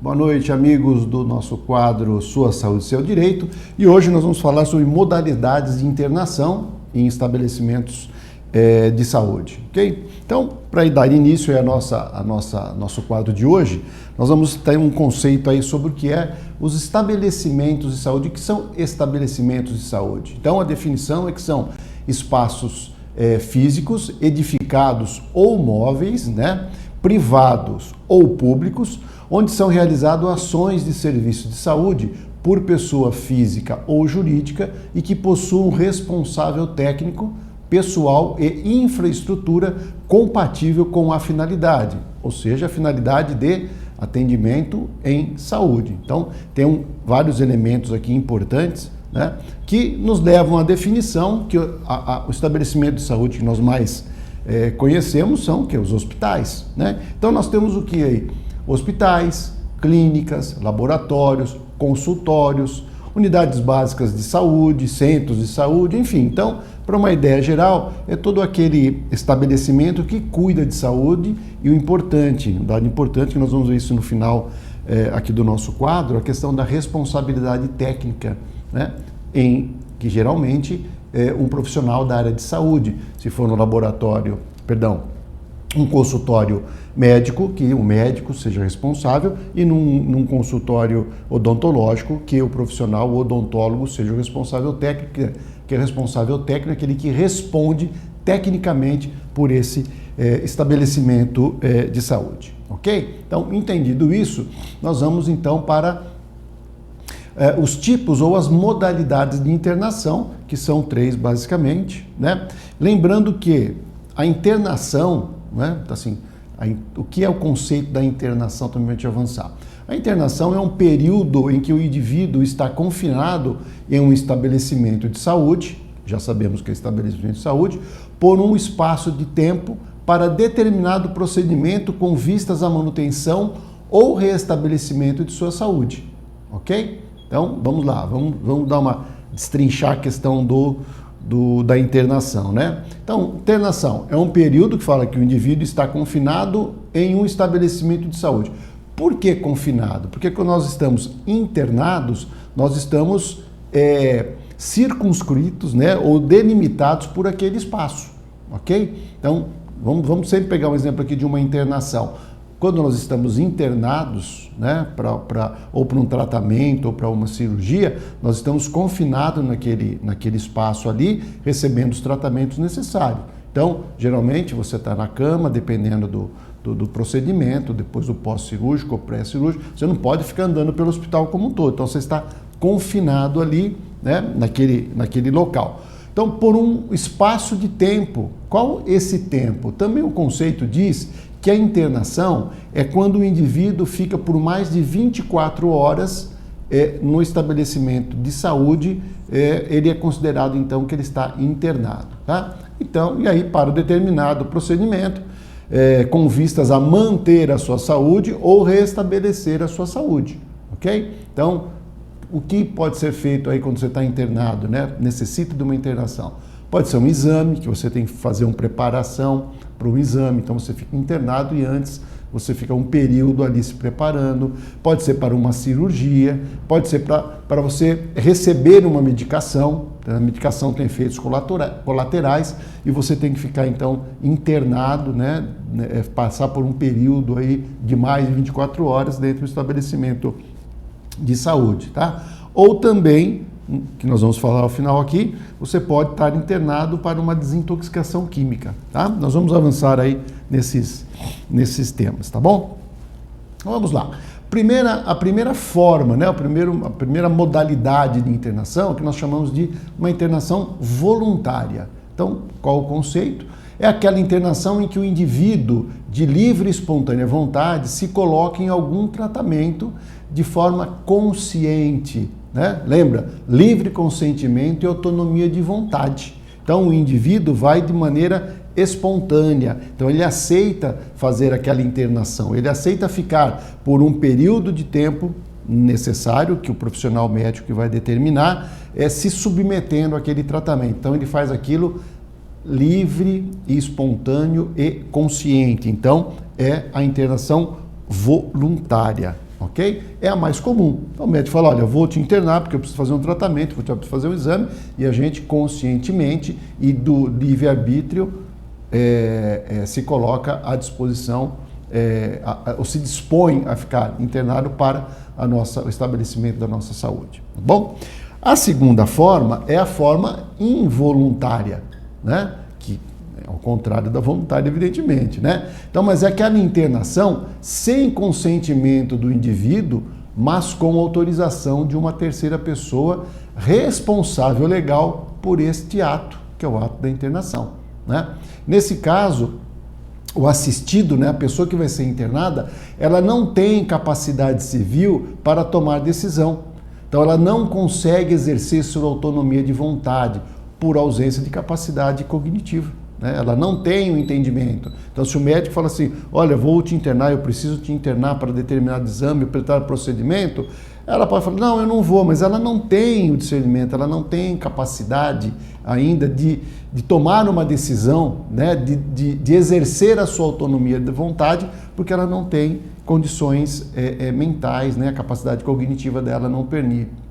Boa noite, amigos do nosso quadro Sua Saúde, Seu Direito. E hoje nós vamos falar sobre modalidades de internação em estabelecimentos de saúde, ok? Então, para dar início ao nosso quadro de hoje, nós vamos ter um conceito aí sobre o que é os estabelecimentos de saúde. O que são estabelecimentos de saúde? Então, a definição é que são espaços físicos, edificados ou móveis, né, privados ou públicos, onde são realizadas ações de serviço de saúde por pessoa física ou jurídica e que possuam responsável técnico, pessoal e infraestrutura compatível com a finalidade, ou seja, a finalidade de atendimento em saúde. Então, tem vários elementos aqui importantes, né, que nos levam à definição que o estabelecimento de saúde que nós mais conhecemos são os hospitais, né? Então, nós temos o que aí? Hospitais, clínicas, laboratórios, consultórios, unidades básicas de saúde, centros de saúde, enfim. Então, para uma ideia geral, é todo aquele estabelecimento que cuida de saúde e um dado importante, que nós vamos ver isso no final aqui do nosso quadro, a questão da responsabilidade técnica, né, que geralmente é um profissional da área de saúde, se for no laboratório, um consultório médico, que o médico seja responsável, e num consultório odontológico, que o profissional o odontólogo seja o responsável técnico, que é responsável técnico, aquele que responde tecnicamente por esse estabelecimento de saúde, ok? Então, entendido isso, nós vamos então para os tipos ou as modalidades de internação, que são 3 basicamente, né? Lembrando que a internação, né? Assim, o que é o conceito da internação também para te avançar? A internação é um período em que o indivíduo está confinado em um estabelecimento de saúde, já sabemos que é estabelecimento de saúde, por um espaço de tempo para determinado procedimento com vistas à manutenção ou restabelecimento de sua saúde, ok? Então, vamos lá, vamos destrinchar a questão da internação, né? Então, internação é um período que fala que o indivíduo está confinado em um estabelecimento de saúde. Por que confinado? Porque quando nós estamos internados, nós estamos circunscritos, né, ou delimitados por aquele espaço, ok? Então, vamos sempre pegar um exemplo aqui de uma internação. Quando nós estamos internados, né, ou para um tratamento ou para uma cirurgia, nós estamos confinados naquele espaço ali, recebendo os tratamentos necessários. Então, geralmente, você está na cama, dependendo do procedimento, depois do pós-cirúrgico ou pré-cirúrgico, você não pode ficar andando pelo hospital como um todo. Então, você está confinado ali, né, naquele local. Então, por um espaço de tempo. Qual esse tempo? Também o conceito diz que a internação é quando o indivíduo fica por mais de 24 horas no estabelecimento de saúde, ele é considerado então que ele está internado, tá? Então, e aí para o determinado procedimento, com vistas a manter a sua saúde ou restabelecer a sua saúde, ok? Então, o que pode ser feito aí quando você está internado, né? Necessita de uma internação. Pode ser um exame, que você tem que fazer uma preparação para o exame, então você fica internado e antes você fica um período ali se preparando. Pode ser para uma cirurgia, pode ser para você receber uma medicação. A medicação tem efeitos colaterais e você tem que ficar então internado, né? Passar por um período aí de mais de 24 horas dentro do estabelecimento de saúde, tá? Ou também, que nós vamos falar ao final aqui, você pode estar internado para uma desintoxicação química, tá? Nós vamos avançar aí nesses temas, tá bom? Então vamos lá. A primeira forma, né? A primeira modalidade de internação, que nós chamamos de uma internação voluntária. Então, qual o conceito? É aquela internação em que o indivíduo, de livre e espontânea vontade, se coloca em algum tratamento de forma consciente, né? Lembra? Livre consentimento e autonomia de vontade. Então, o indivíduo vai de maneira espontânea. Então, ele aceita fazer aquela internação, ele aceita ficar por um período de tempo necessário, que o profissional médico vai determinar, se submetendo àquele tratamento. Então, ele faz aquilo livre, espontâneo e consciente. Então, é a internação voluntária, ok? É a mais comum. Então o médico fala, olha, eu vou te internar porque eu preciso fazer um tratamento, vou te fazer um exame, e a gente conscientemente e do livre-arbítrio se coloca à disposição, ou se dispõe a ficar internado para o estabelecimento da nossa saúde. Tá bom? A segunda forma é a forma involuntária, né? Que é ao contrário da voluntária, evidentemente, né? Então, mas é aquela internação sem consentimento do indivíduo, mas com autorização de uma terceira pessoa responsável legal por este ato, que é o ato da internação, né? Nesse caso, o assistido, né, a pessoa que vai ser internada, ela não tem capacidade civil para tomar decisão. Então, ela não consegue exercer sua autonomia de vontade por ausência de capacidade cognitiva, né? Ela não tem o entendimento. Então, se o médico fala assim, olha, vou te internar, eu preciso te internar para determinado exame, para determinado procedimento, ela pode falar, não, eu não vou, mas ela não tem o discernimento, ela não tem capacidade ainda de tomar uma decisão, né, de exercer a sua autonomia de vontade, porque ela não tem condições mentais, né, a capacidade cognitiva dela não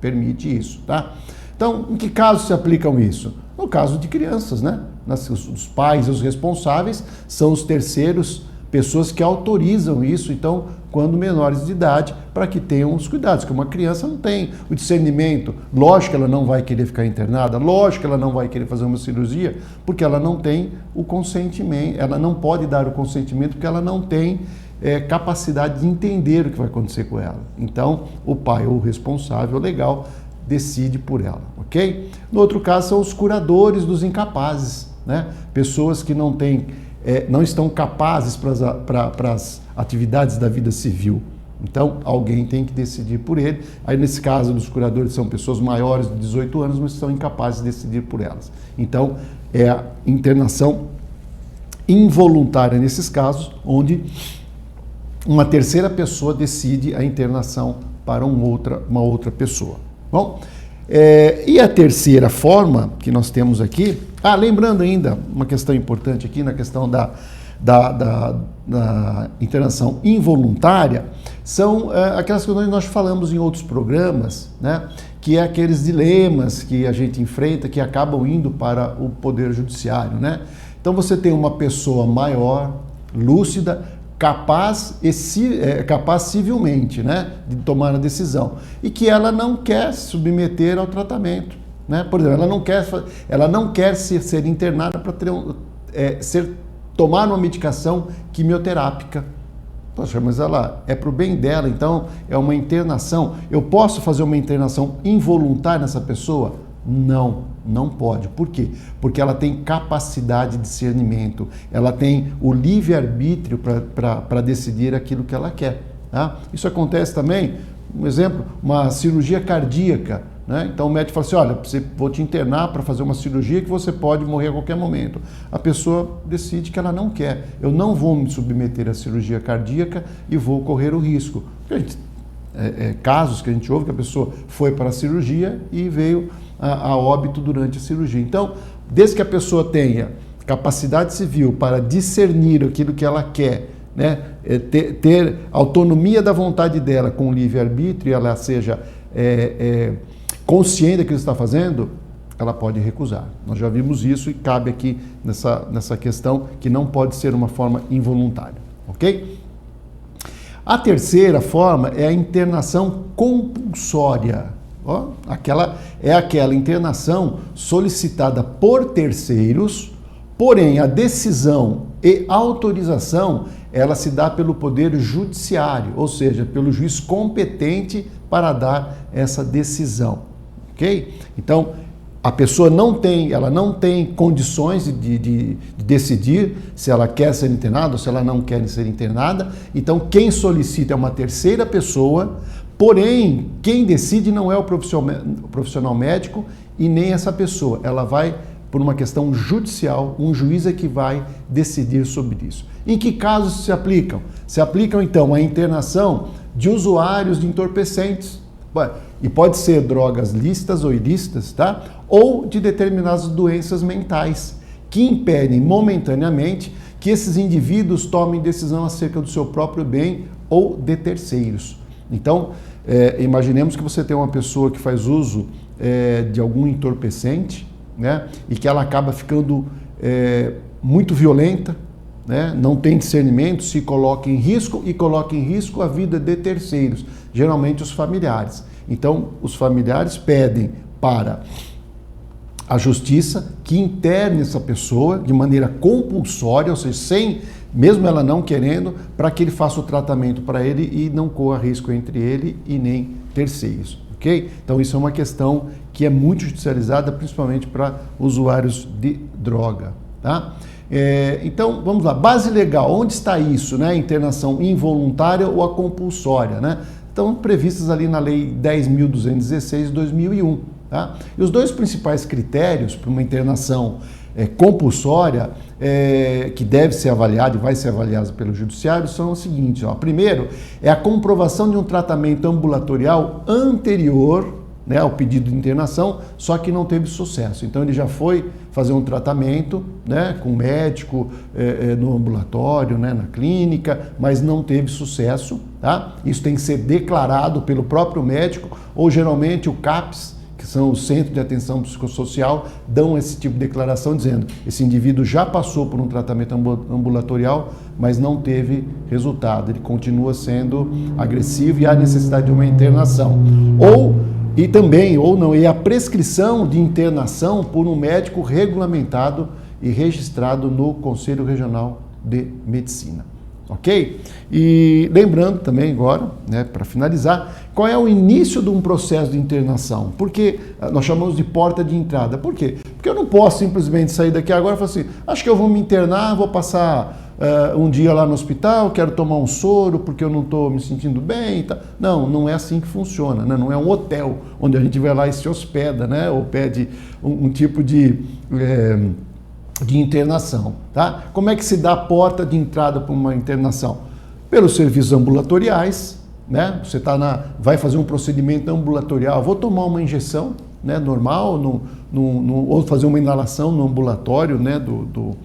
permite isso, tá? Então, em que casos se aplicam isso? No caso de crianças, né? Os pais e os responsáveis são os terceiros, pessoas que autorizam isso, então, quando menores de idade, para que tenham os cuidados, que uma criança não tem o discernimento, lógico que ela não vai querer ficar internada, lógico que ela não vai querer fazer uma cirurgia, porque ela não tem o consentimento, ela não pode dar o consentimento porque ela não tem capacidade de entender o que vai acontecer com ela. Então, o pai ou o responsável legal decide por ela, ok? No outro caso, são os curadores dos incapazes, né? Pessoas que não estão capazes para as atividades da vida civil. Então, alguém tem que decidir por ele. Aí, nesse caso, os curadores são pessoas maiores de 18 anos, mas são incapazes de decidir por elas. Então, é a internação involuntária nesses casos, onde uma terceira pessoa decide a internação para uma outra pessoa. Bom, e a terceira forma que nós temos aqui, lembrando ainda uma questão importante aqui na questão da internação involuntária, são aquelas questões que nós falamos em outros programas, né? Que é aqueles dilemas que a gente enfrenta que acabam indo para o Poder Judiciário, né? Então você tem uma pessoa maior, lúcida, capaz civilmente, né, de tomar a decisão, e que ela não quer se submeter ao tratamento, né? Por exemplo, ela não quer ser internada para tomar uma medicação quimioterápica. Poxa, mas ela é para o bem dela, então é uma internação. Eu posso fazer uma internação involuntária nessa pessoa? Não pode. Por quê? Porque ela tem capacidade de discernimento, ela tem o livre-arbítrio para decidir aquilo que ela quer, tá? Isso acontece também, um exemplo, uma cirurgia cardíaca, né? Então o médico fala assim, olha, vou te internar para fazer uma cirurgia que você pode morrer a qualquer momento. A pessoa decide que ela não quer. Eu não vou me submeter à cirurgia cardíaca e vou correr o risco. Casos que a gente ouve que a pessoa foi para a cirurgia e veio a óbito durante a cirurgia. Então, desde que a pessoa tenha capacidade civil para discernir aquilo que ela quer, né, ter autonomia da vontade dela com o livre-arbítrio, e ela seja consciente daquilo que está fazendo, ela pode recusar. Nós já vimos isso e cabe aqui nessa questão que não pode ser uma forma involuntária, ok? A terceira forma é a internação compulsória. Aquela internação solicitada por terceiros, porém a decisão e autorização ela se dá pelo Poder Judiciário, ou seja, pelo juiz competente para dar essa decisão, ok? Então, a pessoa não tem condições de decidir se ela quer ser internada ou se ela não quer ser internada. Então, quem solicita é uma terceira pessoa, porém, quem decide não é o profissional médico e nem essa pessoa. Ela vai por uma questão judicial, um juiz é que vai decidir sobre isso. Em que casos se aplicam? Se aplicam, então, a internação de usuários de entorpecentes. E pode ser drogas lícitas ou ilícitas, tá? Ou de determinadas doenças mentais, que impedem momentaneamente que esses indivíduos tomem decisão acerca do seu próprio bem ou de terceiros. Então, imaginemos que você tem uma pessoa que faz uso de algum entorpecente, né, e que ela acaba ficando muito violenta, né, não tem discernimento, se coloca em risco e coloca em risco a vida de terceiros, geralmente os familiares. Então, os familiares pedem para a justiça que interne essa pessoa de maneira compulsória, ou seja, mesmo ela não querendo, para que ele faça o tratamento para ele e não corra risco entre ele e nem terceiros, ok? Então isso é uma questão que é muito judicializada, principalmente para usuários de droga, tá? Então, vamos lá, base legal, onde está isso, né? Internação involuntária ou a compulsória, né? Estão previstas ali na Lei 10.216 de 2001. Tá? E os dois principais critérios para uma internação compulsória, que deve ser avaliada e vai ser avaliada pelo judiciário, são os seguintes. Ó. Primeiro, é a comprovação de um tratamento ambulatorial anterior, né, ao pedido de internação, só que não teve sucesso. Então ele já foi fazer um tratamento, né, com médico, no ambulatório, né, na clínica, mas não teve sucesso. Tá? Isso tem que ser declarado pelo próprio médico ou geralmente o CAPS, que são os Centros de Atenção Psicossocial, dão esse tipo de declaração dizendo esse indivíduo já passou por um tratamento ambulatorial, mas não teve resultado, ele continua sendo agressivo e há necessidade de uma internação. E a prescrição de internação por um médico regulamentado e registrado no Conselho Regional de Medicina. Ok? E lembrando também agora, né, para finalizar, qual é o início de um processo de internação? Porque nós chamamos de porta de entrada. Por quê? Porque eu não posso simplesmente sair daqui agora e falar assim, acho que eu vou me internar, vou passar um dia lá no hospital, quero tomar um soro porque eu não estou me sentindo bem. Tá. Não é assim que funciona, né? Não é um hotel onde a gente vai lá e se hospeda, né? Ou pede um tipo de internação, tá? Como é que se dá a porta de entrada para uma internação? Pelos serviços ambulatoriais, né? Você vai fazer um procedimento ambulatorial, vou tomar uma injeção, né, normal, ou fazer uma inalação no ambulatório, né, do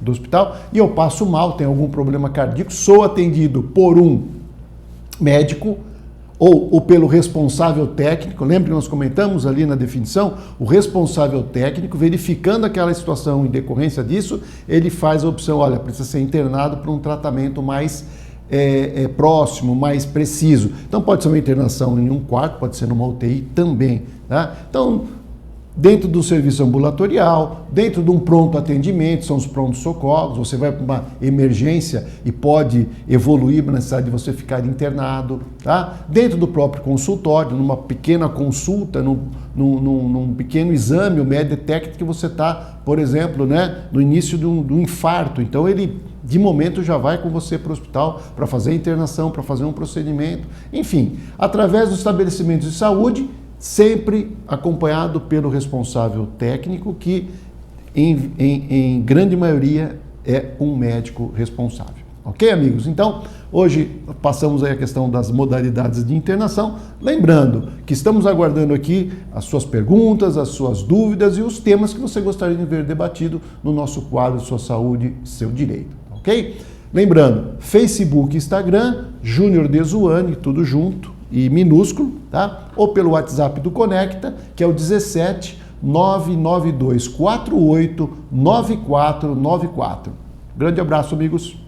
hospital, e eu passo mal, tenho algum problema cardíaco, sou atendido por um médico, ou pelo responsável técnico. Lembra que nós comentamos ali na definição? O responsável técnico, verificando aquela situação em decorrência disso, ele faz a opção, olha, precisa ser internado para um tratamento mais próximo, mais preciso. Então pode ser uma internação em um quarto, pode ser numa UTI também. Tá? Então, dentro do serviço ambulatorial, dentro de um pronto atendimento, são os prontos socorros, você vai para uma emergência e pode evoluir na necessidade de você ficar internado, tá? Dentro do próprio consultório, numa pequena consulta, num pequeno exame, o médico detecta que você está, por exemplo, né, no início de um infarto, então ele de momento já vai com você para o hospital para fazer a internação, para fazer um procedimento, enfim, através dos estabelecimentos de saúde, sempre acompanhado pelo responsável técnico, que em grande maioria é um médico responsável. Ok, amigos? Então, hoje passamos aí a questão das modalidades de internação, lembrando que estamos aguardando aqui as suas perguntas, as suas dúvidas e os temas que você gostaria de ver debatido no nosso quadro Sua Saúde, Seu Direito, ok? Lembrando, Facebook e Instagram, Júnior Dezuani, tudo junto e minúsculo, tá? Ou pelo WhatsApp do Conecta, que é o 17 992 48 9494. Grande abraço, amigos.